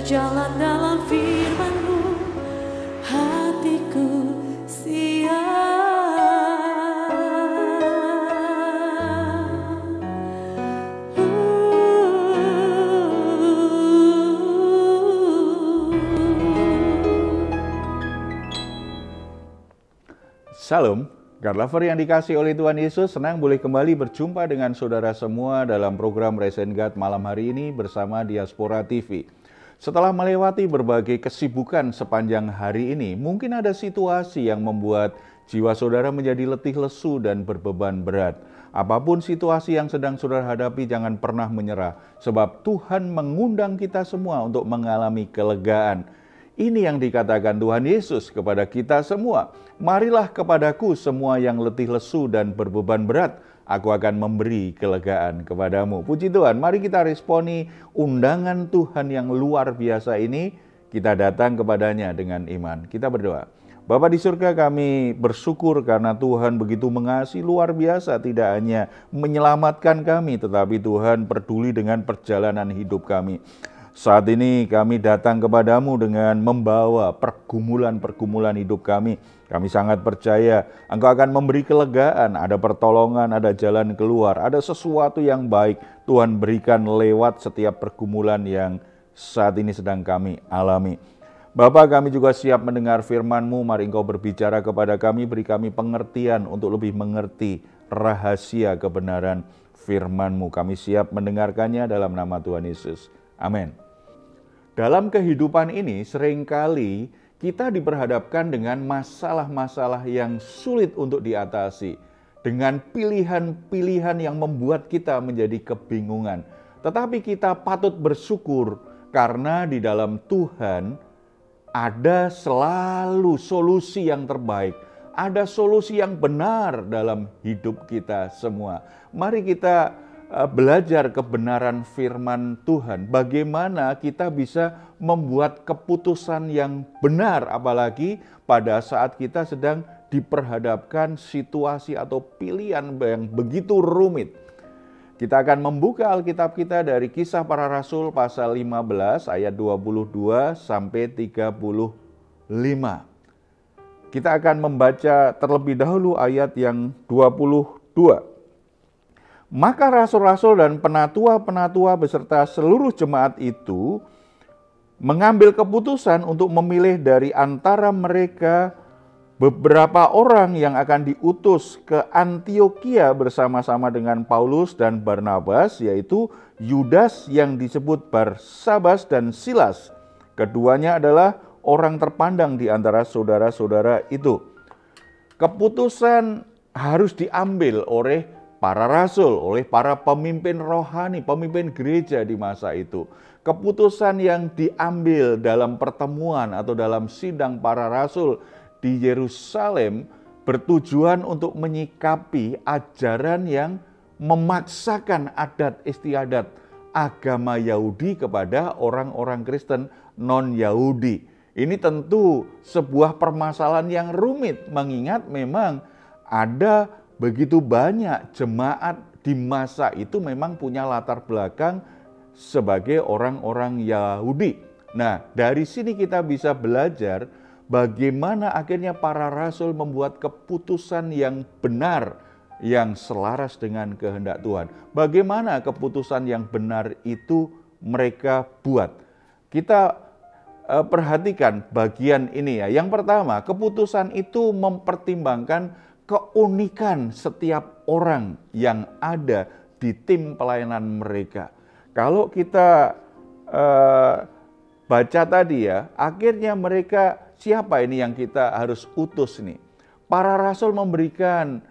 berjalan dalam firman-Mu, hatiku siap. Salam, God Lover yang dikasih oleh Tuhan Yesus, senang boleh kembali berjumpa dengan saudara semua dalam program Raise and God malam hari ini bersama Diaspora TV. Setelah melewati berbagai kesibukan sepanjang hari ini, mungkin ada situasi yang membuat jiwa saudara menjadi letih lesu dan berbeban berat. Apapun situasi yang sedang saudara hadapi, jangan pernah menyerah, sebab Tuhan mengundang kita semua untuk mengalami kelegaan. Ini yang dikatakan Tuhan Yesus kepada kita semua. Marilah kepadaku semua yang letih lesu dan berbeban berat, aku akan memberi kelegaan kepadamu. Puji Tuhan, mari kita responi undangan Tuhan yang luar biasa ini. Kita datang kepadanya dengan iman. Kita berdoa. Bapa di surga, kami bersyukur karena Tuhan begitu mengasihi luar biasa, tidak hanya menyelamatkan kami, tetapi Tuhan peduli dengan perjalanan hidup kami. Saat ini kami datang kepadamu dengan membawa pergumulan-pergumulan hidup kami. Kami sangat percaya Engkau akan memberi kelegaan, ada pertolongan, ada jalan keluar, ada sesuatu yang baik Tuhan berikan lewat setiap pergumulan yang saat ini sedang kami alami. Bapa, kami juga siap mendengar firman-Mu, mari Engkau berbicara kepada kami, beri kami pengertian untuk lebih mengerti rahasia kebenaran firman-Mu. Kami siap mendengarkannya dalam nama Tuhan Yesus. Amin. Dalam kehidupan ini seringkali kita diperhadapkan dengan masalah-masalah yang sulit untuk diatasi, dengan pilihan-pilihan yang membuat kita menjadi kebingungan. Tetapi kita patut bersyukur karena di dalam Tuhan ada selalu solusi yang terbaik, ada solusi yang benar dalam hidup kita semua. Mari kita belajar kebenaran firman Tuhan, bagaimana kita bisa membuat keputusan yang benar, apalagi pada saat kita sedang diperhadapkan situasi atau pilihan yang begitu rumit. Kita akan membuka Alkitab kita dari Kisah Para Rasul pasal 15 ayat 22 sampai 35. Kita akan membaca terlebih dahulu ayat yang 22. Maka rasul-rasul dan penatua-penatua beserta seluruh jemaat itu mengambil keputusan untuk memilih dari antara mereka beberapa orang yang akan diutus ke Antiokhia bersama-sama dengan Paulus dan Barnabas, yaitu Yudas yang disebut Barsabas dan Silas. Keduanya adalah orang terpandang di antara saudara-saudara itu. Keputusan harus diambil oleh para rasul, oleh para pemimpin rohani, pemimpin gereja di masa itu. Keputusan yang diambil dalam pertemuan atau dalam sidang para rasul di Yerusalem bertujuan untuk menyikapi ajaran yang memaksakan adat istiadat agama Yahudi kepada orang-orang Kristen non-Yahudi. Ini tentu sebuah permasalahan yang rumit, mengingat memang ada begitu banyak jemaat di masa itu memang punya latar belakang sebagai orang-orang Yahudi. Nah, dari sini kita bisa belajar bagaimana akhirnya para rasul membuat keputusan yang benar, yang selaras dengan kehendak Tuhan. Bagaimana keputusan yang benar itu mereka buat. Kita perhatikan bagian ini ya. Yang pertama, keputusan itu mempertimbangkan keunikan setiap orang yang ada di tim pelayanan mereka. Kalau kita baca tadi ya, akhirnya mereka siapa ini yang kita harus utus nih? Para rasul memberikan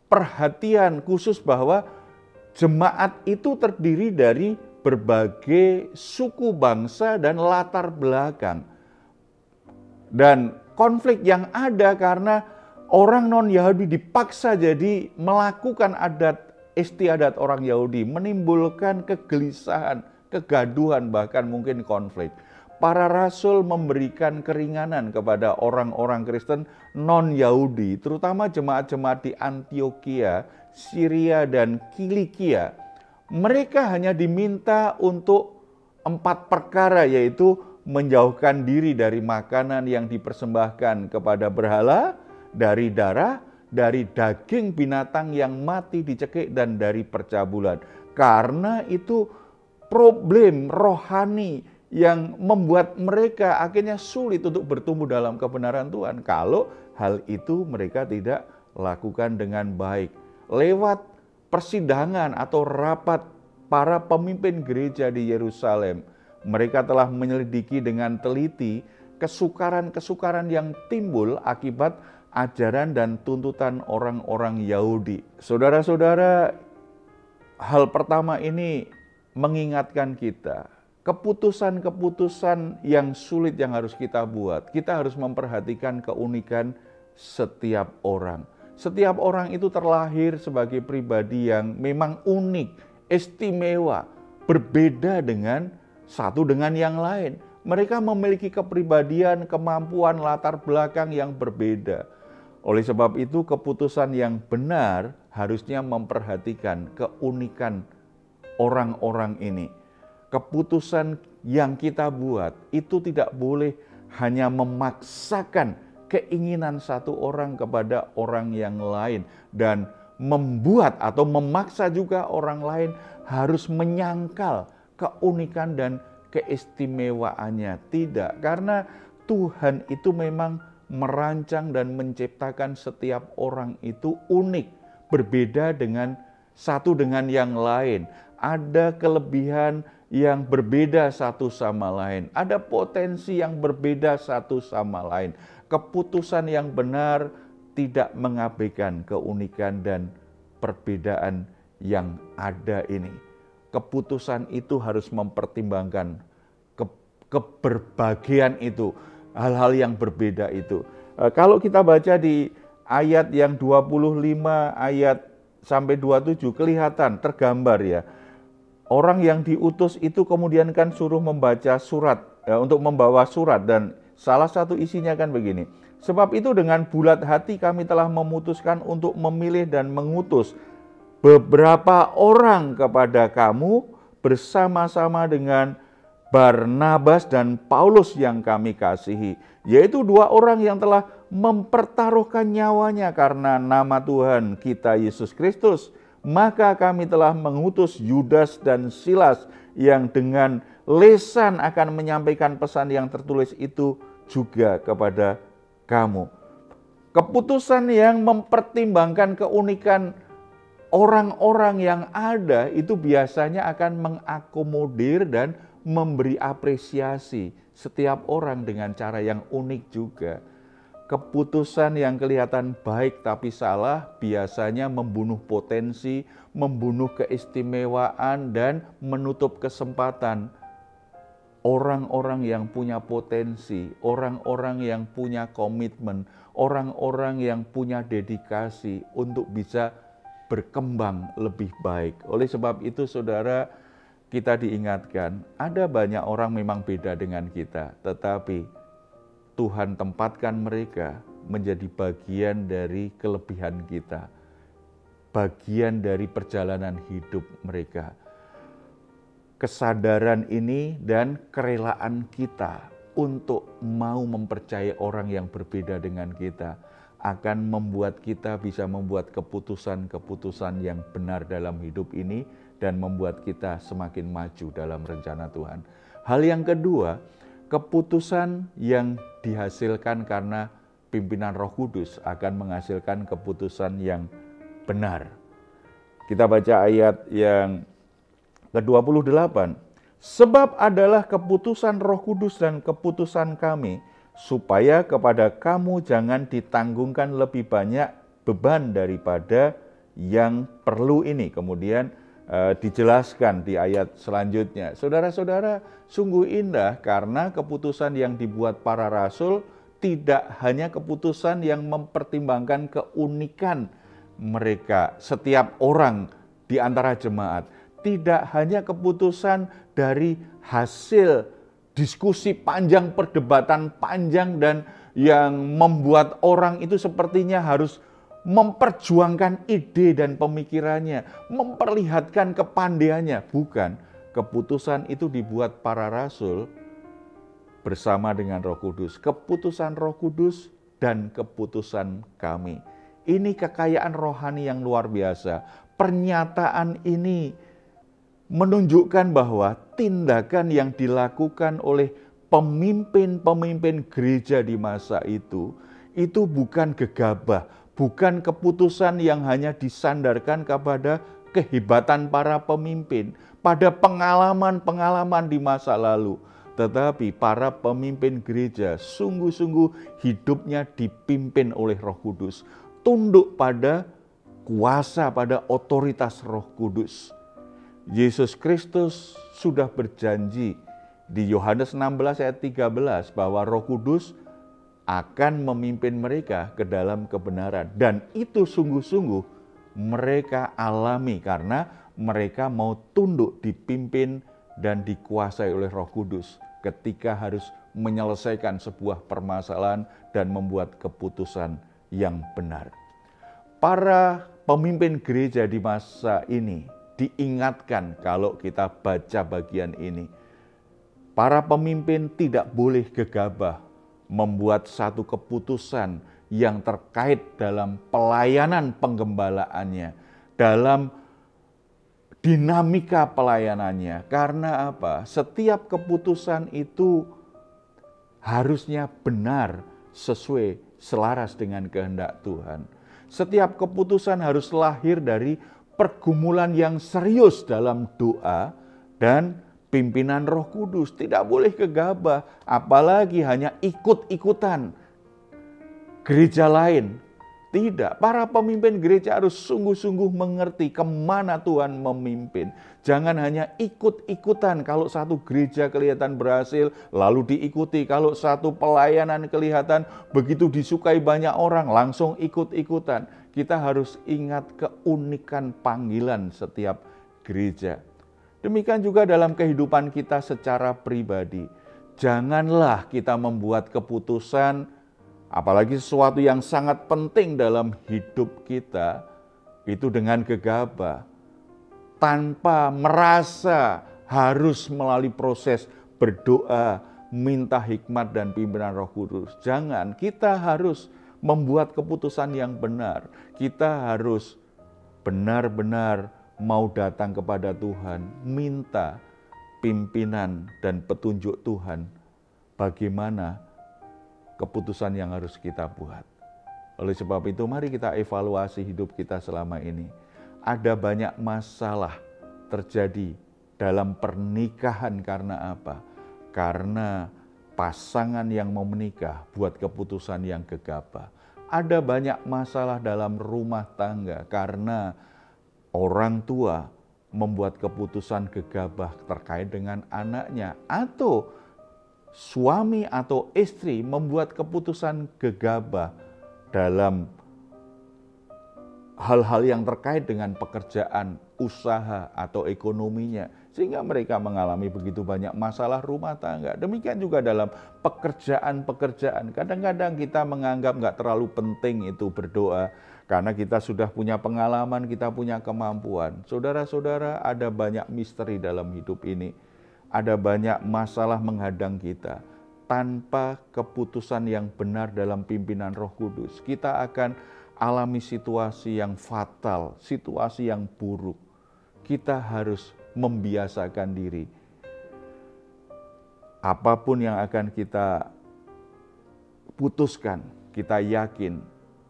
perhatian khusus bahwa jemaat itu terdiri dari berbagai suku bangsa dan latar belakang. Dan konflik yang ada karena orang non-Yahudi dipaksa jadi melakukan adat istiadat orang Yahudi, menimbulkan kegelisahan, kegaduhan, bahkan mungkin konflik. Para rasul memberikan keringanan kepada orang-orang Kristen non-Yahudi, terutama jemaat-jemaat di Antiokhia, Syria, dan Kilikia. Mereka hanya diminta untuk 4 perkara, yaitu menjauhkan diri dari makanan yang dipersembahkan kepada berhala, dari darah, dari daging binatang yang mati dicekik, dan dari percabulan. Karena itu problem rohani yang membuat mereka akhirnya sulit untuk bertumbuh dalam kebenaran Tuhan kalau hal itu mereka tidak lakukan dengan baik. Lewat persidangan atau rapat para pemimpin gereja di Yerusalem, mereka telah menyelidiki dengan teliti kesukaran-kesukaran yang timbul akibat ajaran dan tuntutan orang-orang Yahudi. Saudara-saudara, hal pertama ini mengingatkan kita, keputusan-keputusan yang sulit yang harus kita buat. Kita harus memperhatikan keunikan setiap orang. Setiap orang itu terlahir sebagai pribadi yang memang unik, istimewa, berbeda dengan satu dengan yang lain. Mereka memiliki kepribadian, kemampuan, latar belakang yang berbeda. Oleh sebab itu, keputusan yang benar harusnya memperhatikan keunikan orang-orang ini. Keputusan yang kita buat itu tidak boleh hanya memaksakan keinginan satu orang kepada orang yang lain, dan membuat atau memaksa juga orang lain harus menyangkal keunikan dan keistimewaannya. Tidak, karena Tuhan itu memang merancang dan menciptakan setiap orang itu unik, berbeda dengan satu dengan yang lain. Ada kelebihan yang berbeda satu sama lain. Ada potensi yang berbeda satu sama lain. Keputusan yang benar tidak mengabaikan keunikan dan perbedaan yang ada ini. Keputusan itu harus mempertimbangkan keberbagian itu, hal-hal yang berbeda itu. Kalau kita baca di ayat yang 25 ayat sampai 27 kelihatan tergambar ya. Orang yang diutus itu kemudian kan suruh membaca surat, untuk membawa surat, dan salah satu isinya kan begini. Sebab itu dengan bulat hati kami telah memutuskan untuk memilih dan mengutus beberapa orang kepada kamu bersama-sama dengan Barnabas dan Paulus yang kami kasihi, yaitu 2 orang yang telah mempertaruhkan nyawanya karena nama Tuhan kita Yesus Kristus. Maka kami telah mengutus Yudas dan Silas yang dengan lisan akan menyampaikan pesan yang tertulis itu juga kepada kamu. Keputusan yang mempertimbangkan keunikan orang-orang yang ada itu biasanya akan mengakomodir dan memberi apresiasi setiap orang dengan cara yang unik juga. Keputusan yang kelihatan baik tapi salah biasanya membunuh potensi, membunuh keistimewaan, dan menutup kesempatan orang-orang yang punya potensi, orang-orang yang punya komitmen, orang-orang yang punya dedikasi untuk bisa berkembang lebih baik. Oleh sebab itu, saudara, kita diingatkan, ada banyak orang memang beda dengan kita, tetapi Tuhan tempatkan mereka menjadi bagian dari kelebihan kita, bagian dari perjalanan hidup mereka. Kesadaran ini dan kerelaan kita untuk mau mempercayai orang yang berbeda dengan kita akan membuat kita bisa membuat keputusan-keputusan yang benar dalam hidup ini dan membuat kita semakin maju dalam rencana Tuhan. Hal yang kedua, keputusan yang dihasilkan karena pimpinan Roh Kudus akan menghasilkan keputusan yang benar. Kita baca ayat yang ke-28. Sebab adalah keputusan Roh Kudus dan keputusan kami, supaya kepada kamu jangan ditanggungkan lebih banyak beban daripada yang perlu ini. Kemudian dijelaskan di ayat selanjutnya. Saudara-saudara, sungguh indah karena keputusan yang dibuat para rasul tidak hanya keputusan yang mempertimbangkan keunikan mereka, setiap orang di antara jemaat. Tidak hanya keputusan dari hasil diskusi panjang, perdebatan panjang, dan yang membuat orang itu sepertinya harus memperjuangkan ide dan pemikirannya, memperlihatkan kepandaiannya. Bukan, Keputusan itu dibuat para rasul bersama dengan Roh Kudus. Keputusan Roh Kudus dan keputusan kami. Ini kekayaan rohani yang luar biasa. Pernyataan ini menunjukkan bahwa tindakan yang dilakukan oleh pemimpin-pemimpin gereja di masa itu bukan gegabah, bukan keputusan yang hanya disandarkan kepada kehebatan para pemimpin, pada pengalaman-pengalaman di masa lalu. Tetapi para pemimpin gereja sungguh-sungguh hidupnya dipimpin oleh Roh Kudus, tunduk pada kuasa, pada otoritas Roh Kudus. Yesus Kristus sudah berjanji di Yohanes 16 ayat 13 bahwa Roh Kudus akan memimpin mereka ke dalam kebenaran. Dan itu sungguh-sungguh mereka alami karena mereka mau tunduk, dipimpin dan dikuasai oleh Roh Kudus ketika harus menyelesaikan sebuah permasalahan dan membuat keputusan yang benar. Para pemimpin gereja di masa ini diingatkan kalau kita baca bagian ini. Para pemimpin tidak boleh gegabah membuat satu keputusan yang terkait dalam pelayanan penggembalaannya, dalam dinamika pelayanannya. Karena apa? Setiap keputusan itu harusnya benar, sesuai, selaras dengan kehendak Tuhan. Setiap keputusan harus lahir dari pergumulan yang serius dalam doa dan pimpinan Roh Kudus. Tidak boleh gegabah, apalagi hanya ikut-ikutan gereja lain. Tidak, para pemimpin gereja harus sungguh-sungguh mengerti kemana Tuhan memimpin. Jangan hanya ikut-ikutan, kalau satu gereja kelihatan berhasil, lalu diikuti. Kalau satu pelayanan kelihatan begitu disukai banyak orang, langsung ikut-ikutan. Kita harus ingat keunikan panggilan setiap gereja. Demikian juga dalam kehidupan kita secara pribadi. Janganlah kita membuat keputusan, apalagi sesuatu yang sangat penting dalam hidup kita, itu dengan gegabah, tanpa merasa harus melalui proses berdoa, minta hikmat dan pimpinan Roh Kudus. Jangan, kita harus membuat keputusan yang benar. Kita harus benar-benar mau datang kepada Tuhan, minta pimpinan dan petunjuk Tuhan bagaimana keputusan yang harus kita buat. Oleh sebab itu, mari kita evaluasi hidup kita selama ini. Ada banyak masalah terjadi dalam pernikahan karena apa? Karena pasangan yang mau menikah buat keputusan yang gegabah. Ada banyak masalah dalam rumah tangga karena orang tua membuat keputusan gegabah terkait dengan anaknya, atau suami atau istri membuat keputusan gegabah dalam hal-hal yang terkait dengan pekerjaan, usaha, atau ekonominya, sehingga mereka mengalami begitu banyak masalah rumah tangga. Demikian juga dalam pekerjaan-pekerjaan. Kadang-kadang kita menganggap nggak terlalu penting itu berdoa, karena kita sudah punya pengalaman, kita punya kemampuan. Saudara-saudara, ada banyak misteri dalam hidup ini. Ada banyak masalah menghadang kita. Tanpa keputusan yang benar dalam pimpinan Roh Kudus, kita akan alami situasi yang fatal, situasi yang buruk. Kita harus membiasakan diri. Apapun yang akan kita putuskan, kita yakin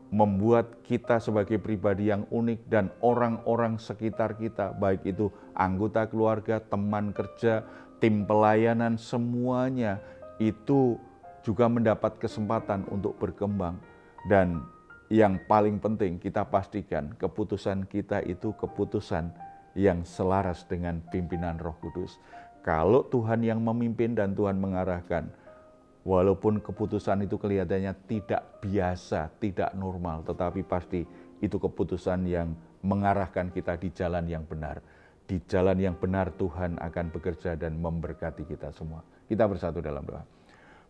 membuat kita sebagai pribadi yang unik dan orang-orang sekitar kita, baik itu anggota keluarga, teman kerja, tim pelayanan, semuanya itu juga mendapat kesempatan untuk berkembang. Dan yang paling penting, kita pastikan keputusan kita itu keputusan yang selaras dengan pimpinan Roh Kudus. Kalau Tuhan yang memimpin dan Tuhan mengarahkan, walaupun keputusan itu kelihatannya tidak biasa, tidak normal, tetapi pasti itu keputusan yang mengarahkan kita di jalan yang benar. Di jalan yang benar Tuhan akan bekerja dan memberkati kita semua. Kita bersatu dalam doa.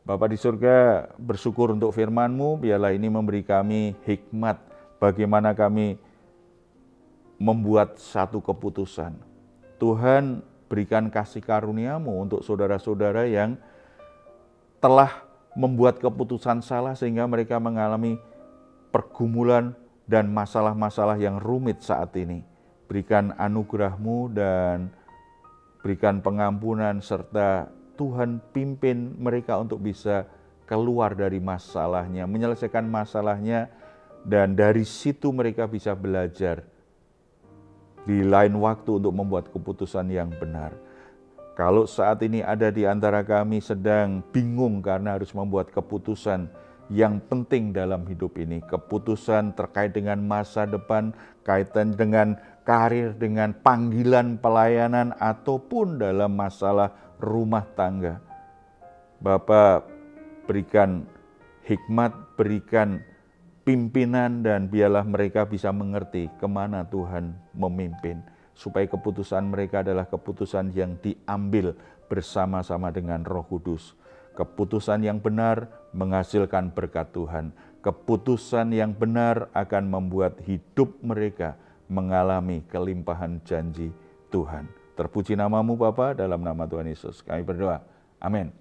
Bapa di surga, bersyukur untuk firman-Mu, biarlah ini memberi kami hikmat bagaimana kami membuat satu keputusan. Tuhan, berikan kasih karunia-Mu untuk saudara-saudara yang telah membuat keputusan salah sehingga mereka mengalami pergumulan dan masalah-masalah yang rumit saat ini. Berikan anugerah-Mu dan berikan pengampunan serta Tuhan pimpin mereka untuk bisa keluar dari masalahnya, menyelesaikan masalahnya, dan dari situ mereka bisa belajar di lain waktu untuk membuat keputusan yang benar. Kalau saat ini ada di antara kami sedang bingung karena harus membuat keputusan yang penting dalam hidup ini, keputusan terkait dengan masa depan, kaitan dengan karir, dengan panggilan pelayanan, ataupun dalam masalah rumah tangga. Bapa, berikan hikmat, berikan pimpinan, dan biarlah mereka bisa mengerti kemana Tuhan memimpin, supaya keputusan mereka adalah keputusan yang diambil bersama-sama dengan Roh Kudus. Keputusan yang benar menghasilkan berkat Tuhan. Keputusan yang benar akan membuat hidup mereka mengalami kelimpahan janji Tuhan. Terpuji nama-Mu Bapa, dalam nama Tuhan Yesus kami berdoa. Amin.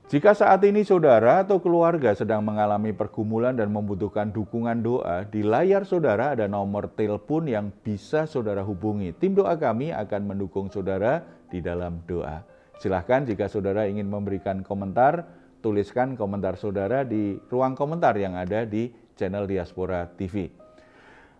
Jika saat ini saudara atau keluarga sedang mengalami pergumulan dan membutuhkan dukungan doa, di layar saudara ada nomor telepon yang bisa saudara hubungi. Tim doa kami akan mendukung saudara di dalam doa. Silahkan jika saudara ingin memberikan komentar, tuliskan komentar saudara di ruang komentar yang ada di channel Diaspora TV.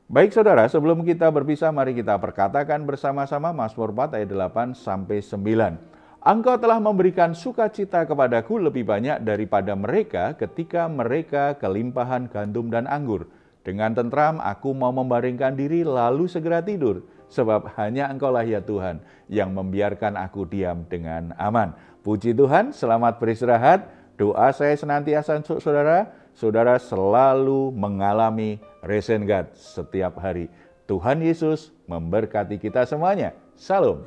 Baik saudara, sebelum kita berpisah, mari kita perkatakan bersama-sama Mazmur 4 ayat 8-9. Engkau telah memberikan sukacita kepadaku lebih banyak daripada mereka ketika mereka kelimpahan gandum dan anggur. Dengan tentram aku mau membaringkan diri lalu segera tidur, sebab hanya Engkaulah ya Tuhan yang membiarkan aku diam dengan aman. Puji Tuhan, selamat beristirahat. Doa saya senantiasa untuk saudara, saudara selalu mengalami Resen God setiap hari. Tuhan Yesus memberkati kita semuanya. Salam.